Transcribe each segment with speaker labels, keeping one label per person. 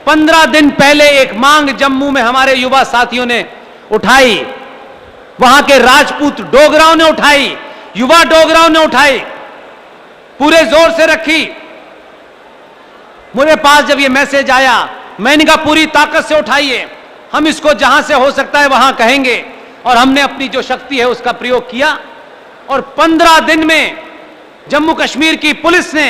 Speaker 1: 15 दिन पहले एक मांग जम्मू में हमारे युवा साथियों ने उठाई, वहां के राजपूत डोगराओं ने उठाई, युवा डोगराओं ने उठाई, पूरे जोर से रखी। मेरे पास जब ये मैसेज आया, मैंने कहा पूरी ताकत से उठाइए, हम इसको जहां से हो सकता है वहां कहेंगे। और हमने अपनी जो शक्ति है उसका प्रयोग किया और 15 दिन में जम्मू कश्मीर की पुलिस ने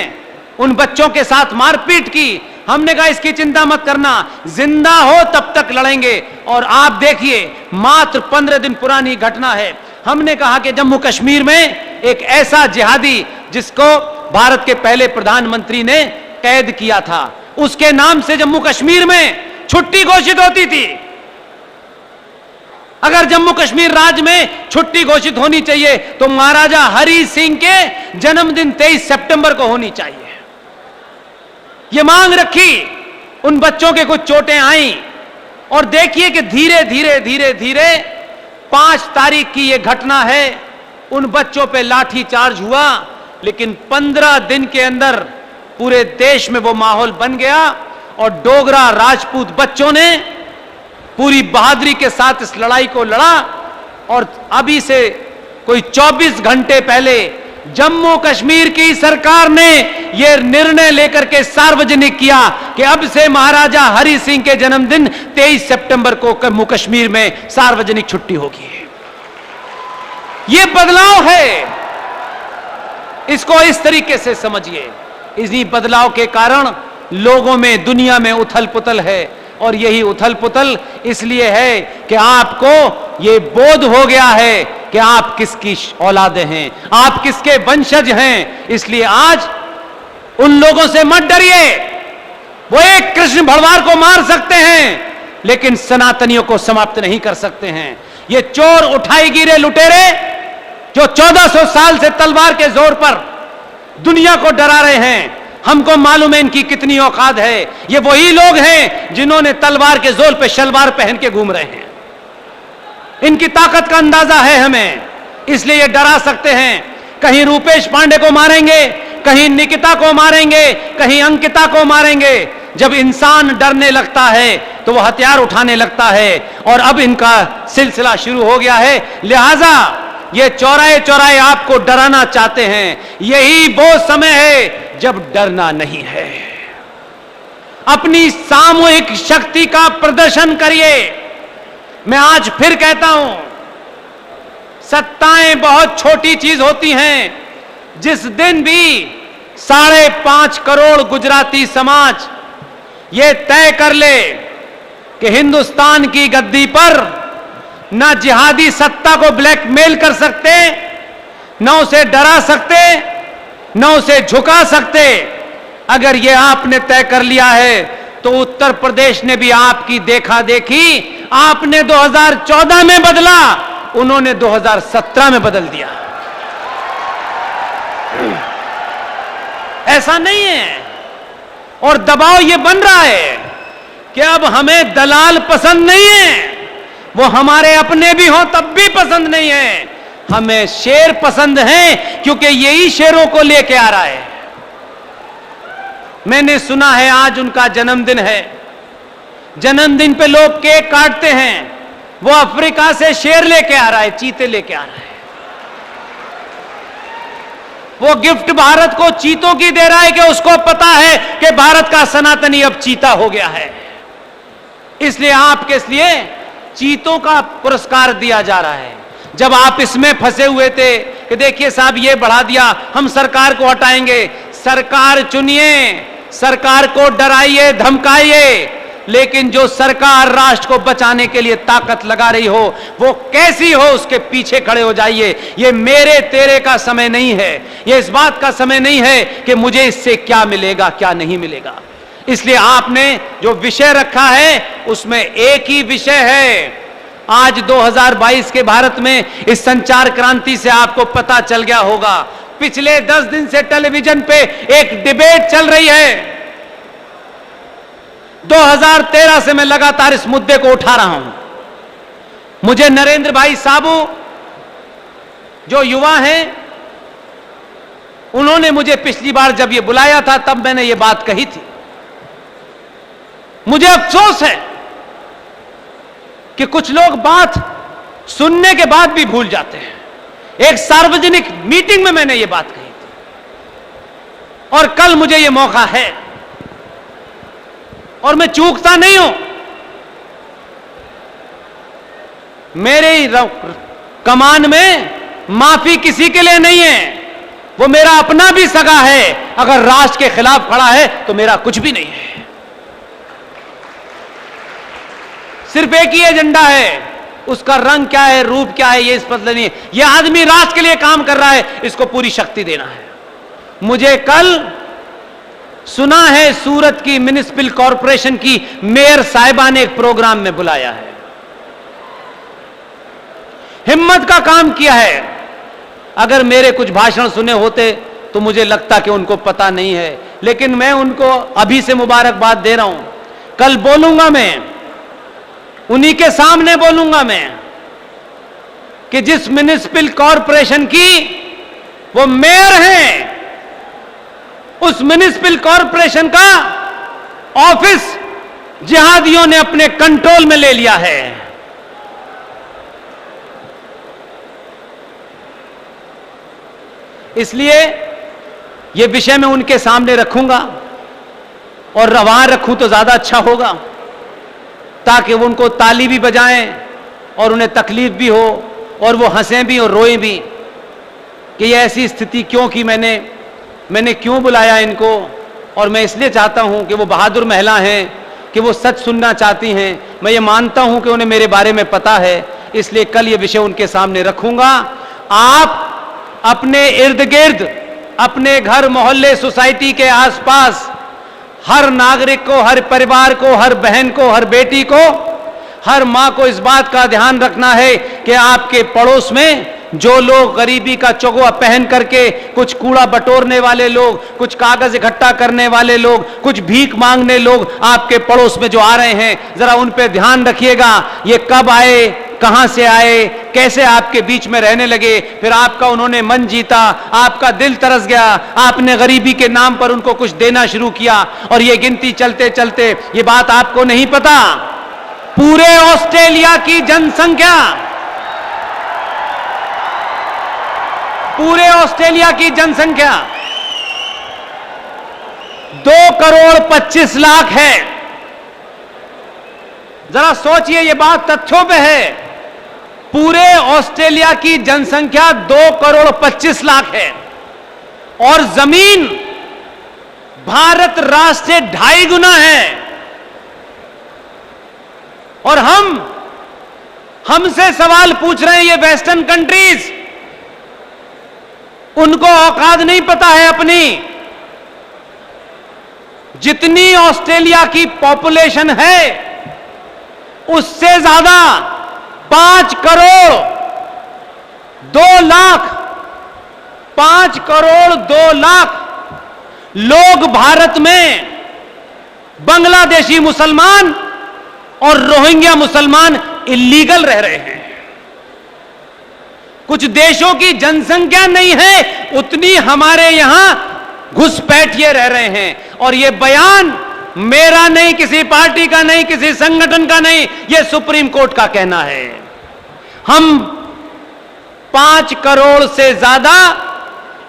Speaker 1: उन बच्चों के साथ मारपीट की। हमने कहा इसकी चिंता मत करना, जिंदा हो तब तक लड़ेंगे। और आप देखिए, मात्र 15 दिन पुरानी घटना है। हमने कहा कि जम्मू कश्मीर में एक ऐसा जिहादी जिसको भारत के पहले प्रधानमंत्री ने कैद किया था, उसके नाम से जम्मू कश्मीर में छुट्टी घोषित होती थी। अगर जम्मू कश्मीर राज्य में छुट्टी घोषित होनी चाहिए तो महाराजा हरि सिंह के जन्मदिन 23 सितंबर को होनी चाहिए। यह मांग रखी, उन बच्चों के कुछ चोटें आई और देखिए कि धीरे धीरे धीरे धीरे 5 तारीख की यह घटना है, उन बच्चों पे लाठी चार्ज हुआ। लेकिन 15 दिन के अंदर पूरे देश में वो माहौल बन गया और डोगरा राजपूत बच्चों ने पूरी बहादुरी के साथ इस लड़ाई को लड़ा। और अभी से कोई 24 घंटे पहले जम्मू कश्मीर की सरकार ने यह निर्णय लेकर के सार्वजनिक किया कि अब से महाराजा हरि सिंह के जन्मदिन 23 सितंबर को जम्मू कश्मीर में सार्वजनिक छुट्टी होगी। यह बदलाव है, इसको इस तरीके से समझिए। इसी बदलाव के कारण लोगों में, दुनिया में उथल पुथल है और यही उथल पुथल इसलिए है कि आपको ये बोध हो गया है कि आप किसकी औलादे हैं, आप किसके वंशज हैं। इसलिए आज उन लोगों से मत डरिए, वो एक कृष्ण भरवार को मार सकते हैं लेकिन सनातनियों को समाप्त नहीं कर सकते हैं। ये चोर, उठाई गिरे लुटेरे जो 1400 साल से तलवार के जोर पर दुनिया को डरा रहे हैं, हमको मालूम है इनकी कितनी औकात है। ये वही लोग हैं जिन्होंने तलवार के जोर पे शलवार पहन के घूम रहे हैं। इनकी ताकत का अंदाजा है हमें, इसलिए ये डरा सकते हैं। कहीं रूपेश पांडे को मारेंगे, कहीं निकिता को मारेंगे, कहीं अंकिता को मारेंगे। जब इंसान डरने लगता है तो वो हथियार उठाने लगता है और अब इनका सिलसिला शुरू हो गया है। लिहाजा ये चौराहे चौराहे आपको डराना चाहते हैं, यही वो समय है जब डरना नहीं है। अपनी सामूहिक शक्ति का प्रदर्शन करिए। मैं आज फिर कहता हूं, सत्ताएं बहुत छोटी चीज होती हैं। जिस दिन भी 5.5 करोड़ गुजराती समाज ये तय कर ले कि हिंदुस्तान की गद्दी पर ना जिहादी सत्ता को ब्लैकमेल कर सकते, न उसे डरा सकते, न उसे झुका सकते, अगर ये आपने तय कर लिया है तो उत्तर प्रदेश ने भी आपकी देखा देखी, आपने 2014 में बदला, उन्होंने 2017 में बदल दिया। ऐसा नहीं है। और दबाव ये बन रहा है कि अब हमें दलाल पसंद नहीं है, वो हमारे अपने भी हों तब भी पसंद नहीं है, हमें शेर पसंद हैं क्योंकि यही शेरों को लेके आ रहा है। मैंने सुना है आज उनका जन्मदिन है, जन्मदिन पे लोग केक काटते हैं, वो अफ्रीका से शेर लेके आ रहा है, चीते लेके आ रहा है। वो गिफ्ट भारत को चीतों की दे रहा है कि उसको पता है कि भारत का सनातनी अब चीता हो गया है, इसलिए आपके लिए चीतों का पुरस्कार दिया जा रहा है। जब आप इसमें फंसे हुए थे कि देखिए साहब ये बढ़ा दिया, हम सरकार को हटाएंगे, सरकार चुनिए, सरकार को डराइए, धमकाइए, लेकिन जो सरकार राष्ट्र को बचाने के लिए ताकत लगा रही हो वो कैसी हो उसके पीछे खड़े हो जाइए। ये मेरे तेरे का समय नहीं है, ये इस बात का समय नहीं है कि मुझे इससे क्या मिलेगा क्या नहीं मिलेगा। इसलिए आपने जो विषय रखा है उसमें एक ही विषय है। आज 2022 के भारत में इस संचार क्रांति से आपको पता चल गया होगा, पिछले 10 दिन से टेलीविजन पे एक डिबेट चल रही है। 2013 से मैं लगातार इस मुद्दे को उठा रहा हूं। मुझे नरेंद्र भाई साबू जो युवा हैं, उन्होंने मुझे पिछली बार जब ये बुलाया था तब मैंने ये बात कही थी मुझे अफसोस है कि कुछ लोग बात सुनने के बाद भी भूल जाते हैं। एक सार्वजनिक मीटिंग में मैंने यह बात कही थी और कल मुझे यह मौका है और मैं चूकता नहीं हूं। मेरे कमान में माफी किसी के लिए नहीं है, वो मेरा अपना भी सगा है। अगर राष्ट्र के खिलाफ खड़ा है तो मेरा कुछ भी नहीं है। सिर्फ एक ही एजेंडा है, उसका रंग क्या है, रूप क्या है, ये स्पष्ट नहीं है। यह आदमी राष्ट्र के लिए काम कर रहा है, इसको पूरी शक्ति देना है। मुझे कल सुना है सूरत की म्युनिसिपल कॉरपोरेशन की मेयर साहिबा ने एक प्रोग्राम में बुलाया है, हिम्मत का काम किया है। अगर मेरे कुछ भाषण सुने होते तो मुझे लगता कि उनको पता नहीं है, लेकिन मैं उनको अभी से मुबारकबाद दे रहा हूं। कल बोलूंगा मैं, उन्हीं के सामने बोलूंगा मैं कि जिस म्युनिसिपल कॉरपोरेशन की वो मेयर हैं, उस म्युनिसिपल कॉरपोरेशन का ऑफिस जिहादियों ने अपने कंट्रोल में ले लिया है। इसलिए यह विषय मैं उनके सामने रखूंगा और वहां रखूं तो ज्यादा अच्छा होगा, ताकि वो उनको ताली भी बजाएं और उन्हें तकलीफ भी हो और वो हंसें भी और रोएं भी कि ये ऐसी स्थिति क्यों की, मैंने क्यों बुलाया इनको। और मैं इसलिए चाहता हूं कि वो बहादुर महिला हैं, कि वो सच सुनना चाहती हैं। मैं ये मानता हूं कि उन्हें मेरे बारे में पता है, इसलिए कल ये विषय उनके सामने रखूंगा। आप अपने इर्द गिर्द, अपने घर मोहल्ले सोसाइटी के आसपास हर नागरिक को, हर परिवार को, हर बहन को, हर बेटी को, हर मां को इस बात का ध्यान रखना है कि आपके पड़ोस में जो लोग गरीबी का चौगुआ पहन करके, कुछ कूड़ा बटोरने वाले लोग, कुछ कागज इकट्ठा करने वाले लोग, कुछ भीख मांगने लोग आपके पड़ोस में जो आ रहे हैं, जरा उन पे ध्यान रखिएगा। ये कब आए, कहां से आए, कैसे आपके बीच में रहने लगे, फिर आपका उन्होंने मन जीता, आपका दिल तरस गया, आपने गरीबी के नाम पर उनको कुछ देना शुरू किया और ये गिनती चलते चलते, ये बात आपको नहीं पता, पूरे ऑस्ट्रेलिया की जनसंख्या, पूरे ऑस्ट्रेलिया की जनसंख्या 2,25,00,000 है। जरा सोचिए, ये बात तथ्यों पे है। पूरे ऑस्ट्रेलिया की जनसंख्या 2,25,00,000 है और जमीन भारत राष्ट्र से 2.5 गुना है। और हमसे सवाल पूछ रहे हैं ये वेस्टर्न कंट्रीज, उनको औकात नहीं पता है अपनी। जितनी ऑस्ट्रेलिया की पॉपुलेशन है उससे ज्यादा 5 करोड़ 2 लाख लोग भारत में बांग्लादेशी मुसलमान और रोहिंग्या मुसलमान इलीगल रह रहे हैं। कुछ देशों की जनसंख्या नहीं है उतनी हमारे यहां घुसपैठिए रह रहे हैं। और यह बयान मेरा नहीं, किसी पार्टी का नहीं, किसी संगठन का नहीं, यह सुप्रीम कोर्ट का कहना है। हम 5 करोड़ से ज्यादा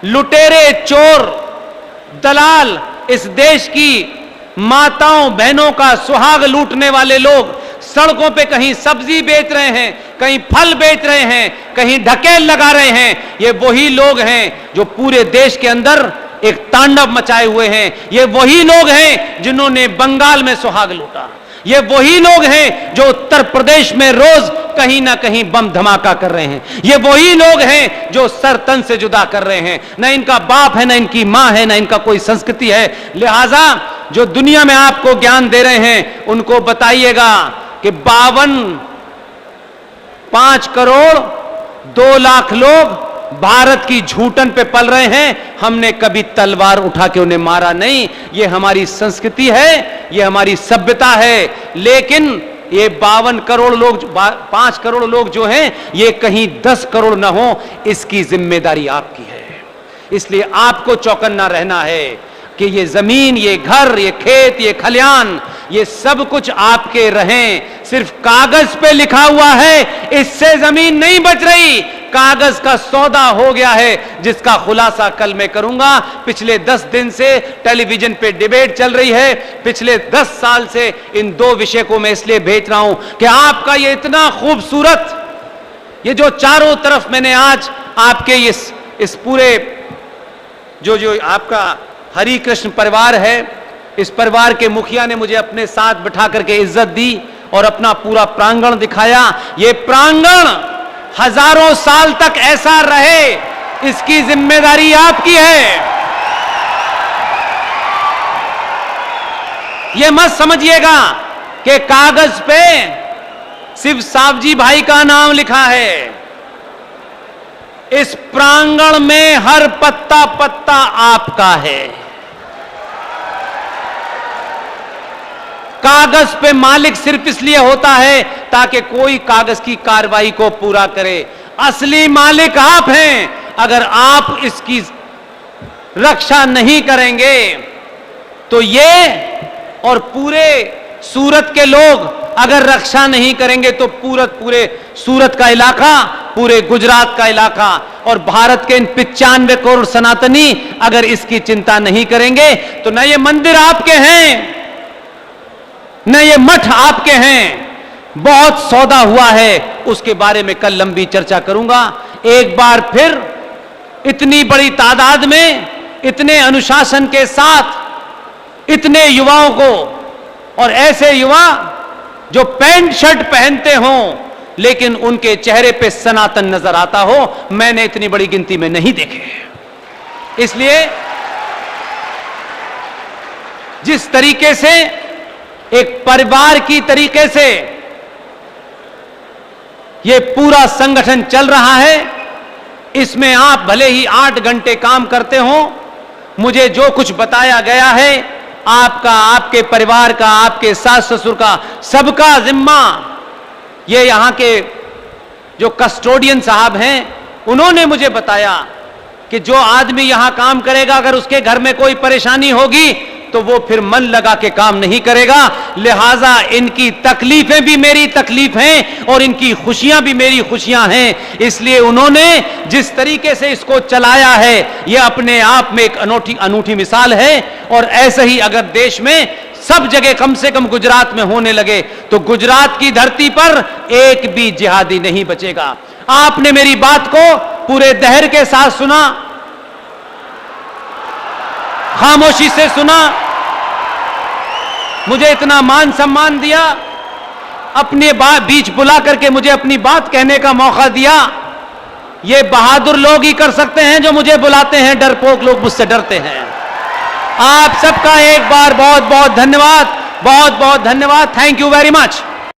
Speaker 1: लुटेरे, चोर, दलाल, इस देश की माताओं बहनों का सुहाग लूटने वाले लोग सड़कों पे कहीं सब्जी बेच रहे हैं, कहीं फल बेच रहे हैं, कहीं ढकेल लगा रहे हैं। ये वही लोग हैं जो पूरे देश के अंदर एक तांडव मचाए हुए हैं। ये वही लोग हैं जिन्होंने बंगाल में सुहाग लूटा। ये वही लोग हैं जो उत्तर प्रदेश में रोज कहीं ना कहीं बम धमाका कर रहे हैं। ये वही लोग हैं जो सर तन से जुदा कर रहे हैं। न इनका बाप है, न इनकी मां है, न इनका कोई संस्कृति है। लिहाजा जो दुनिया में आपको ज्ञान दे रहे हैं उनको बताइएगा कि 5 करोड़ 2 लाख लोग भारत की झूठन पे पल रहे हैं। हमने कभी तलवार उठा के उन्हें मारा नहीं। ये हमारी संस्कृति है, ये हमारी सभ्यता है। लेकिन ये 52 करोड़ लोग, 5 करोड़ लोग जो हैं, ये कहीं 10 करोड़ ना हो, इसकी जिम्मेदारी आपकी है। इसलिए आपको चौकन्ना रहना है कि ये जमीन, ये घर, ये खेत, ये खलियान ये सब कुछ आपके रहें, सिर्फ कागज पे लिखा हुआ है, इससे जमीन नहीं बच रही। कागज का सौदा हो गया है, जिसका खुलासा कल मैं करूंगा। पिछले 10 दिन से टेलीविजन पे डिबेट चल रही है, पिछले 10 साल से इन 2 विषय को मैं इसलिए भेज रहा हूं कि आपका ये इतना खूबसूरत, ये जो चारों तरफ मैंने आज आपके इस पूरे जो आपका हरि कृष्ण परिवार है, इस परिवार के मुखिया ने मुझे अपने साथ बिठा करके इज्जत दी और अपना पूरा प्रांगण दिखाया। ये प्रांगण हजारों साल तक ऐसा रहे, इसकी जिम्मेदारी आपकी है। ये मत समझिएगा कि कागज पे सिर्फ सावजी भाई का नाम लिखा है। इस प्रांगण में हर पत्ता पत्ता आपका है। कागज पे मालिक सिर्फ इसलिए होता है ताकि कोई कागज की कार्रवाई को पूरा करे। असली मालिक आप हैं। अगर आप इसकी रक्षा नहीं करेंगे तो ये और पूरे सूरत के लोग अगर रक्षा नहीं करेंगे तो पूरे सूरत का इलाका, पूरे गुजरात का इलाका और भारत के इन 95 करोड़ सनातनी अगर इसकी चिंता नहीं करेंगे तो न ये मंदिर आपके हैं, न ये मठ आपके हैं। बहुत सौदा हुआ है, उसके बारे में कल लंबी चर्चा करूंगा। एक बार फिर इतनी बड़ी तादाद में, इतने अनुशासन के साथ इतने युवाओं को, और ऐसे युवा जो पैंट शर्ट पहनते हों लेकिन उनके चेहरे पे सनातन नजर आता हो, मैंने इतनी बड़ी गिनती में नहीं देखे। इसलिए जिस तरीके से एक परिवार की तरीके से ये पूरा संगठन चल रहा है, इसमें आप भले ही 8 घंटे काम करते हो, मुझे जो कुछ बताया गया है आपका, आपके परिवार का, आपके सास ससुर का, सबका जिम्मा ये यहां के जो कस्टोडियन साहब हैं उन्होंने मुझे बताया कि जो आदमी यहां काम करेगा अगर उसके घर में कोई परेशानी होगी तो वो फिर मन लगा के काम नहीं करेगा। लिहाजा इनकी तकलीफें भी मेरी तकलीफ हैं और इनकी खुशियां भी मेरी खुशियां हैं। इसलिए उन्होंने जिस तरीके से इसको चलाया है यह अपने आप में एक अनूठी मिसाल है। और ऐसे ही अगर देश में सब जगह कम से कम गुजरात में होने लगे तो गुजरात की धरती पर एक भी जिहादी नहीं बचेगा। आपने मेरी बात को पूरे धैर्य के साथ सुना, खामोशी से सुना, मुझे इतना मान सम्मान दिया, अपने बीच बुला करके मुझे अपनी बात कहने का मौका दिया। ये बहादुर लोग ही कर सकते हैं जो मुझे बुलाते हैं, डरपोक लोग मुझसे डरते हैं। आप सबका एक बार बहुत बहुत धन्यवाद, बहुत बहुत धन्यवाद। Thank you very much.